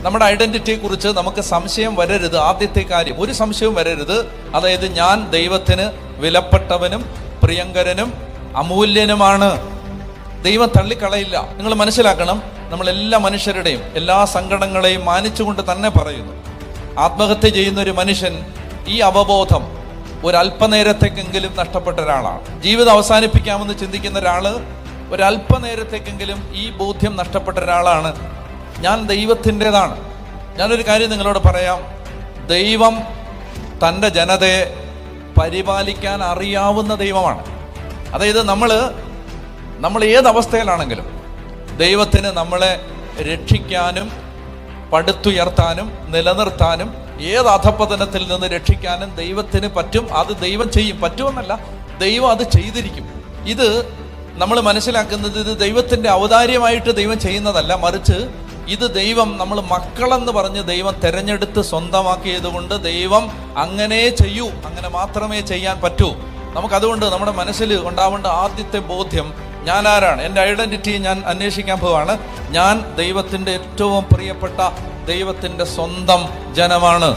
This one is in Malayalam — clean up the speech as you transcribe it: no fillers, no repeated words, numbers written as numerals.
നമ്മുടെ ഐഡന്റിറ്റിയെ കുറിച്ച് നമുക്ക് സംശയം വരരുത്. ആദ്യത്തെ കാര്യം, ഒരു സംശയവും വരരുത്. അതായത് ഞാൻ ദൈവത്തിന് വിലപ്പെട്ടവനും പ്രിയങ്കരനും അമൂല്യനുമാണ്. ദൈവം തള്ളിക്കളയില്ല. നിങ്ങൾ മനസ്സിലാക്കണം, നമ്മൾ എല്ലാ മനുഷ്യരുടെയും എല്ലാ സങ്കടങ്ങളെയും മാനിച്ചുകൊണ്ട് തന്നെ പറയുന്നു. ആത്മഹത്യ ചെയ്യുന്ന ഒരു മനുഷ്യൻ ഈ അവബോധം ഒരല്പനേരത്തേക്കെങ്കിലും നഷ്ടപ്പെട്ട ഒരാളാണ്. ജീവിതം അവസാനിപ്പിക്കാമെന്ന് ചിന്തിക്കുന്ന ഒരാള് ഒരല്പനേരത്തേക്കെങ്കിലും ഈ ബോധ്യം നഷ്ടപ്പെട്ട ഒരാളാണ്. ഞാൻ ദൈവത്തിൻ്റെതാണ്. ഞാനൊരു കാര്യം നിങ്ങളോട് പറയാം. ദൈവം തൻ്റെ ജനതയെ പരിപാലിക്കാൻ അറിയാവുന്ന ദൈവമാണ്. അതായത് നമ്മൾ ഏതവസ്ഥയിലാണെങ്കിലും ദൈവത്തിന് നമ്മളെ രക്ഷിക്കാനും പടുത്തുയർത്താനും നിലനിർത്താനും ഏത് അധപതനത്തിൽ നിന്ന് രക്ഷിക്കാനും ദൈവത്തിന് പറ്റും. അത് ദൈവം ചെയ്യും. പറ്റുമെന്നല്ല, ദൈവം അത് ചെയ്തിരിക്കും. ഇത് നമ്മൾ മനസ്സിലാക്കുന്നത്, ഇത് ദൈവത്തിൻ്റെ ഔദാര്യമായിട്ട് ദൈവം ചെയ്യുന്നതല്ല, മറിച്ച് ഇത് ദൈവം, നമ്മൾ മക്കളെന്ന് പറഞ്ഞ് ദൈവം തെരഞ്ഞെടുത്ത് സ്വന്തമാക്കിയത് കൊണ്ട് ദൈവം അങ്ങനെ ചെയ്യൂ, അങ്ങനെ മാത്രമേ ചെയ്യാൻ പറ്റൂ. നമുക്കതുകൊണ്ട് നമ്മുടെ മനസ്സിൽ ഉണ്ടാവേണ്ട ആദ്യത്തെ ബോധ്യം, ഞാൻ ആരാണ്, എൻ്റെ ഐഡന്റിറ്റി ഞാൻ അന്വേഷിക്കാൻ പോവാണ്. ഞാൻ ദൈവത്തിൻ്റെ ഏറ്റവും പ്രിയപ്പെട്ട ദൈവത്തിൻ്റെ സ്വന്തം ജനമാണ്.